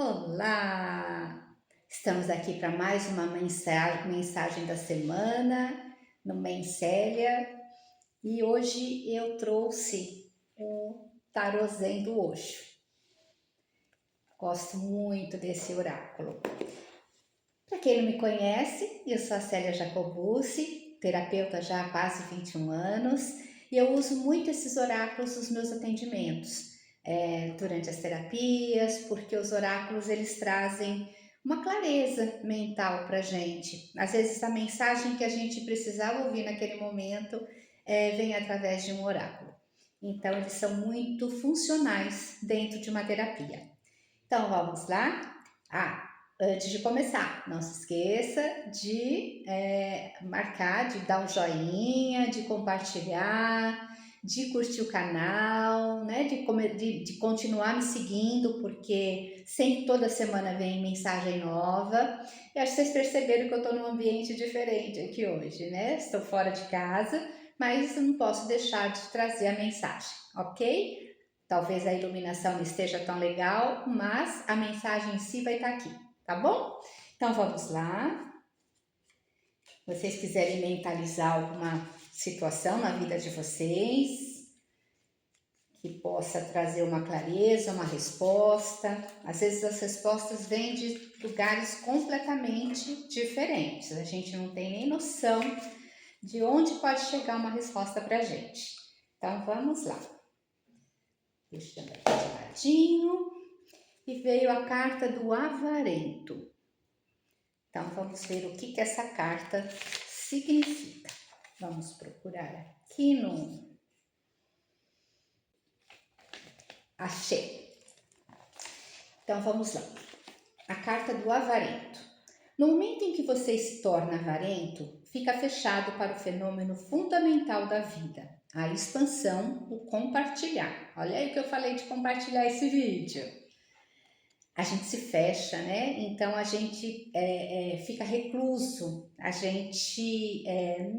Olá! Estamos aqui para mais uma mensagem da semana no Mencélia e hoje eu trouxe o Tarô do Osho. Gosto muito desse oráculo. Para quem não me conhece, eu sou a Célia Jacobucci, terapeuta já há quase 21 anos e eu uso muito esses oráculos nos meus atendimentos. Durante as terapias, porque os oráculos eles trazem uma clareza mental para a gente. Às vezes a mensagem que a gente precisava ouvir naquele momento vem através de um oráculo. Então eles são muito funcionais dentro de uma terapia. Então vamos lá? Antes de começar, não se esqueça de marcar, de dar um joinha, de compartilhar, de curtir o canal, né? De continuar me seguindo, porque sempre toda semana vem mensagem nova. E acho que vocês perceberam que eu estou num ambiente diferente aqui hoje, né? Estou fora de casa, mas não posso deixar de trazer a mensagem, ok? Talvez a iluminação não esteja tão legal, mas a mensagem em si vai estar aqui, tá bom? Então vamos lá. Se vocês quiserem mentalizar alguma situação na vida de vocês, que possa trazer uma clareza, uma resposta. Às vezes as respostas vêm de lugares completamente diferentes. A gente não tem nem noção de onde pode chegar uma resposta para a gente. Então vamos lá. Deixando aqui de ladinho. E veio a carta do avarento. Então vamos ver o que essa carta significa. Vamos procurar aqui no... Achei. Então vamos lá. A carta do avarento. No momento em que você se torna avarento, fica fechado para o fenômeno fundamental da vida, a expansão, o compartilhar. Olha aí que eu falei de compartilhar esse vídeo. A gente se fecha, né? Então a gente fica recluso, a gente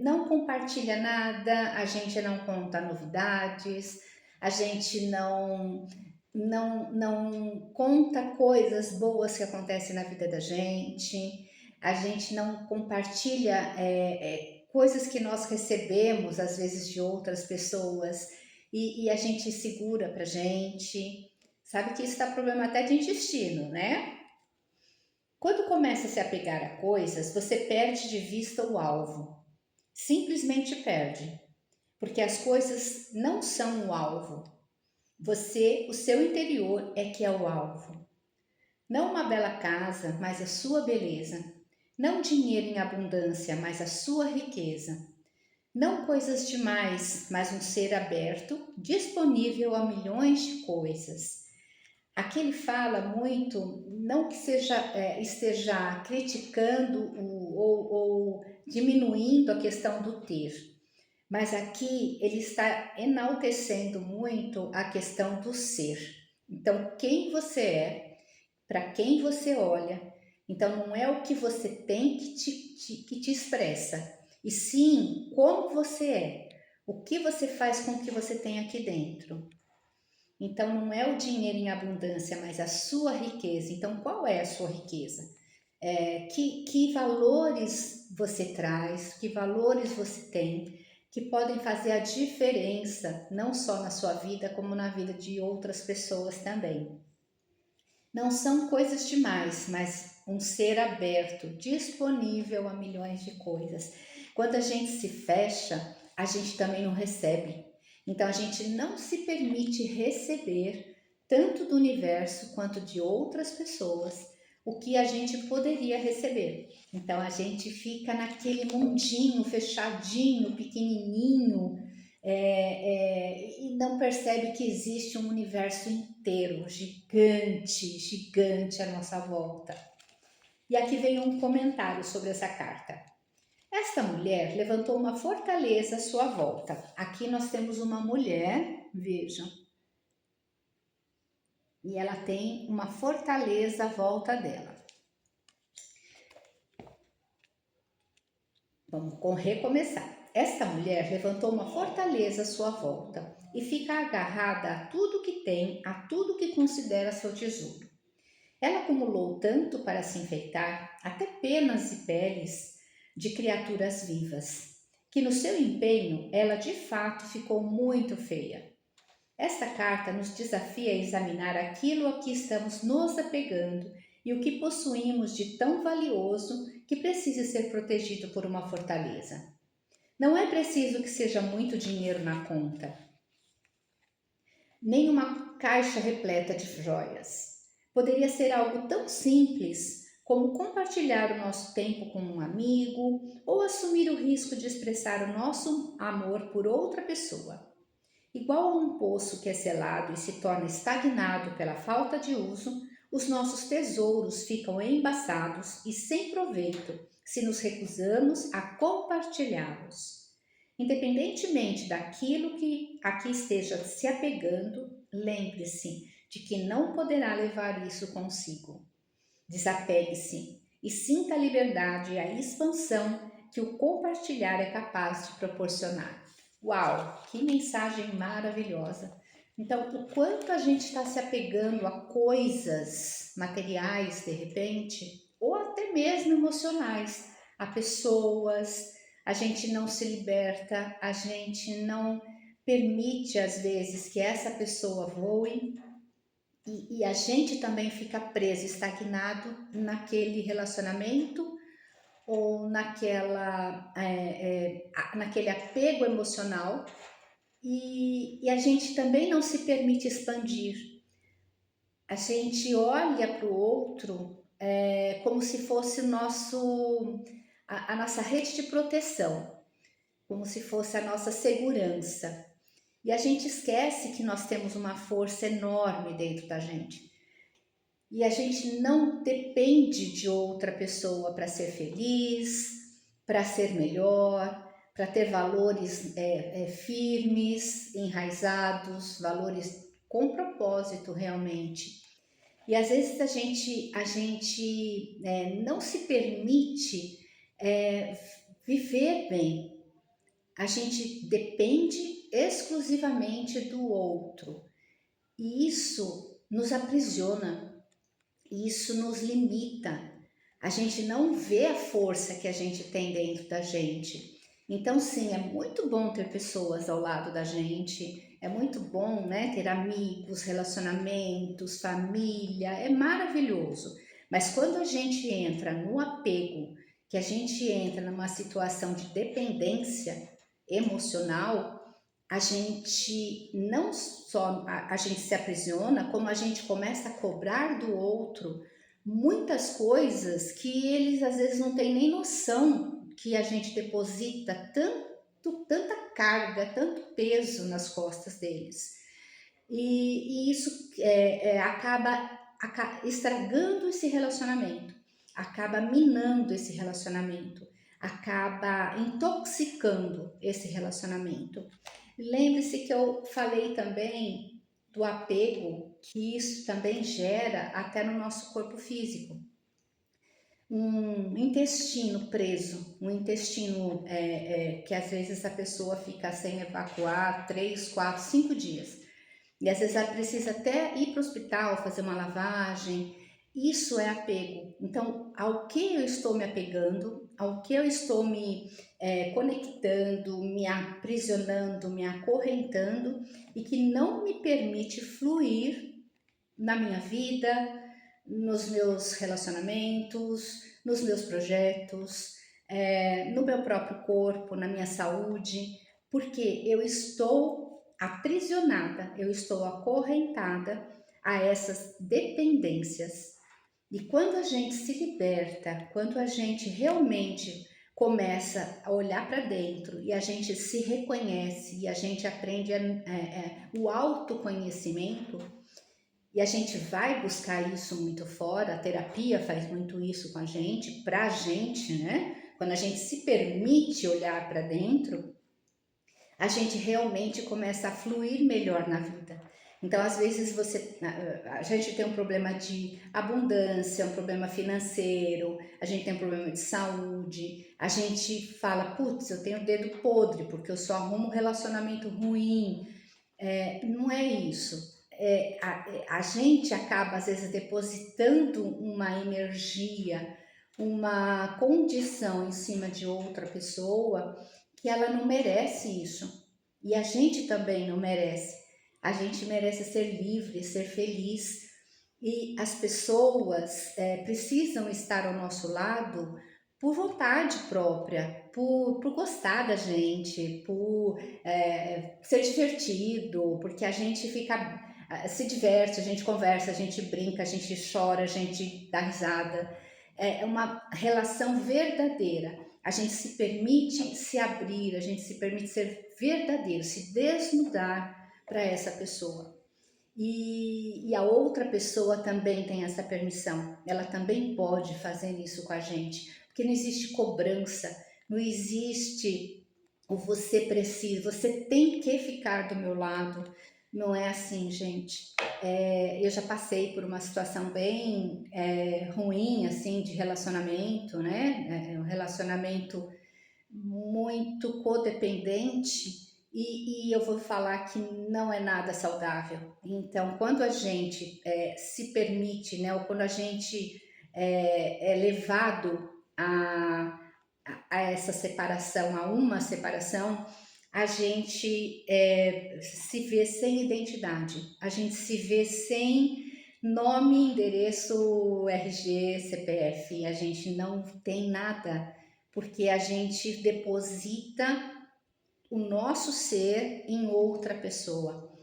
não compartilha nada, a gente não conta novidades, a gente não conta coisas boas que acontecem na vida da gente, a gente não compartilha coisas que nós recebemos, às vezes, de outras pessoas, e a gente segura pra gente. Sabe que isso dá problema até de intestino, né? Quando começa a se apegar a coisas, você perde de vista o alvo. Simplesmente perde. Porque as coisas não são o alvo. Você, o seu interior é que é o alvo. Não uma bela casa, mas a sua beleza. Não dinheiro em abundância, mas a sua riqueza. Não coisas demais, mas um ser aberto, disponível a milhões de coisas. Aqui ele fala muito, não que esteja criticando ou diminuindo a questão do ter, mas aqui ele está enaltecendo muito a questão do ser. Então, quem você é, para quem você olha, então não é o que você tem que te expressa, e sim como você é, o que você faz com o que você tem aqui dentro. Então não é o dinheiro em abundância, mas a sua riqueza. Então qual é a sua riqueza? Que valores você traz, que valores você tem, que podem fazer a diferença, não só na sua vida, como na vida de outras pessoas também. Não são coisas demais, mas um ser aberto, disponível a milhões de coisas. Quando a gente se fecha, a gente também não recebe. Então a gente não se permite receber tanto do universo quanto de outras pessoas o que a gente poderia receber. Então a gente fica naquele mundinho fechadinho, pequenininho, e não percebe que existe um universo inteiro, gigante, gigante à nossa volta. E aqui vem um comentário sobre essa carta. Esta mulher levantou uma fortaleza à sua volta. Aqui nós temos uma mulher, vejam, e ela tem uma fortaleza à volta dela. Vamos recomeçar. Esta mulher levantou uma fortaleza à sua volta e fica agarrada a tudo que tem, a tudo que considera seu tesouro. Ela acumulou tanto para se enfeitar, até penas e peles de criaturas vivas, que no seu empenho ela de fato ficou muito feia. Esta carta nos desafia a examinar aquilo a que estamos nos apegando e o que possuímos de tão valioso que precisa ser protegido por uma fortaleza. Não é preciso que seja muito dinheiro na conta, nem uma caixa repleta de joias. Poderia ser algo tão simples como compartilhar o nosso tempo com um amigo ou assumir o risco de expressar o nosso amor por outra pessoa. Igual a um poço que é selado e se torna estagnado pela falta de uso, os nossos tesouros ficam embaçados e sem proveito se nos recusamos a compartilhá-los. Independentemente daquilo que aqui esteja se apegando, lembre-se de que não poderá levar isso consigo. Desapegue-se e sinta a liberdade e a expansão que o compartilhar é capaz de proporcionar. Uau, que mensagem maravilhosa! Então, o quanto a gente está se apegando a coisas materiais, de repente, ou até mesmo emocionais, a pessoas, a gente não se liberta, a gente não permite, às vezes, que essa pessoa voe, e a gente também fica preso, estagnado naquele relacionamento ou naquele apego emocional e a gente também não se permite expandir. A gente olha para o outro como se fosse a nossa rede de proteção, como se fosse a nossa segurança. E a gente esquece que nós temos uma força enorme dentro da gente. E a gente não depende de outra pessoa para ser feliz, para ser melhor, para ter valores firmes, enraizados, valores com propósito realmente. E às vezes a gente não se permite viver bem. A gente depende exclusivamente do outro. E isso nos aprisiona, isso nos limita. A gente não vê a força que a gente tem dentro da gente. Então, sim, é muito bom ter pessoas ao lado da gente, é muito bom, né, ter amigos, relacionamentos, família, é maravilhoso. Mas quando a gente entra no apego, que a gente entra numa situação de dependência emocional, a gente não só a gente se aprisiona, como a gente começa a cobrar do outro muitas coisas que eles às vezes não têm nem noção que a gente deposita tanta carga, tanto peso nas costas deles. E isso acaba estragando esse relacionamento, acaba minando esse relacionamento, acaba intoxicando esse relacionamento. Lembre-se que eu falei também do apego, que isso também gera até no nosso corpo físico. Um intestino preso, um intestino que às vezes a pessoa fica sem evacuar 3, 4, 5 dias. E às vezes ela precisa até ir para o hospital, fazer uma lavagem. Isso é apego. Então, ao que eu estou me apegando, ao que eu estou me conectando, me aprisionando, me acorrentando e que não me permite fluir na minha vida, nos meus relacionamentos, nos meus projetos, no meu próprio corpo, na minha saúde, porque eu estou aprisionada, eu estou acorrentada a essas dependências. E quando a gente se liberta, quando a gente realmente começa a olhar para dentro e a gente se reconhece e a gente aprende o autoconhecimento, e a gente vai buscar isso muito fora, a terapia faz muito isso com a gente, pra gente, né? Quando a gente se permite olhar para dentro, a gente realmente começa a fluir melhor na vida. Então, às vezes a gente tem um problema de abundância, um problema financeiro, a gente tem um problema de saúde, a gente fala, putz, eu tenho o dedo podre porque eu só arrumo relacionamento ruim. Não é isso. a gente acaba às vezes depositando uma energia, uma condição em cima de outra pessoa que ela não merece isso. E a gente também não merece. A gente merece ser livre, ser feliz. E as pessoas precisam estar ao nosso lado por vontade própria, por gostar da gente, por ser divertido, porque a gente fica, se diverte, a gente conversa, a gente brinca, a gente chora, a gente dá risada. É uma relação verdadeira. A gente se permite se abrir, a gente se permite ser verdadeiro, se desnudar para essa pessoa. E a outra pessoa também tem essa permissão, ela também pode fazer isso com a gente, porque não existe cobrança, não existe o você precisa, você tem que ficar do meu lado. Não é assim, gente. Eu já passei por uma situação bem ruim, assim, de relacionamento, né? Um relacionamento muito codependente e eu vou falar que não é nada saudável. Então, quando a gente se permite, né, ou quando a gente é levado a essa separação, a uma separação, a gente se vê sem identidade, a gente se vê sem nome, endereço, RG, CPF, a gente não tem nada porque a gente deposita o nosso ser em outra pessoa.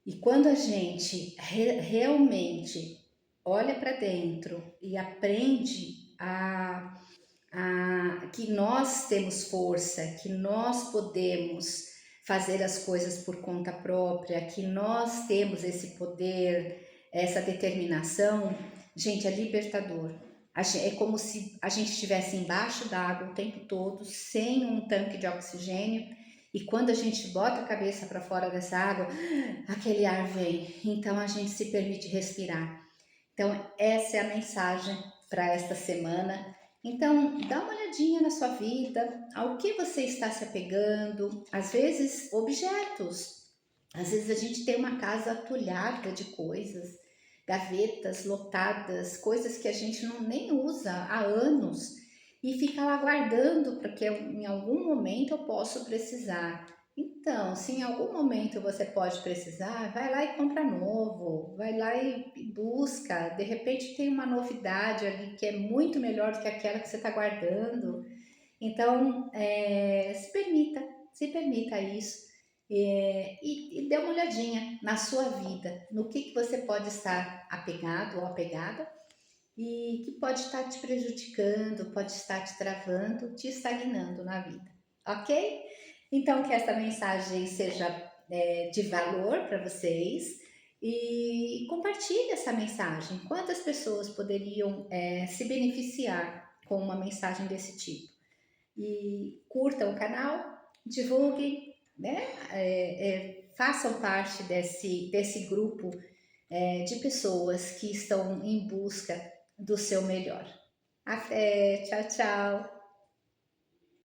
E quando a gente realmente olha para dentro e aprende que nós temos força, que nós podemos fazer as coisas por conta própria, que nós temos esse poder, essa determinação, gente, é libertador. É como se a gente estivesse embaixo d'água o tempo todo, sem um tanque de oxigênio, e quando a gente bota a cabeça para fora dessa água, aquele ar vem. Então a gente se permite respirar. Então, essa é a mensagem para esta semana. Então, dá uma olhadinha na sua vida, ao que você está se apegando, às vezes objetos. Às vezes a gente tem uma casa atulhada de coisas, gavetas lotadas, coisas que a gente não nem usa há anos e fica lá guardando porque em algum momento eu posso precisar. Então, se em algum momento você pode precisar, vai lá e compra novo, vai lá e busca. De repente tem uma novidade ali que é muito melhor do que aquela que você está guardando. Então, se permita isso e dê uma olhadinha na sua vida, no que você pode estar apegado ou apegada e que pode estar te prejudicando, pode estar te travando, te estagnando na vida, ok? Então, que essa mensagem seja de valor para vocês e compartilhe essa mensagem. Quantas pessoas poderiam se beneficiar com uma mensagem desse tipo? E curtam o canal, divulguem, né? Façam parte desse grupo de pessoas que estão em busca do seu melhor. Até, tchau, tchau!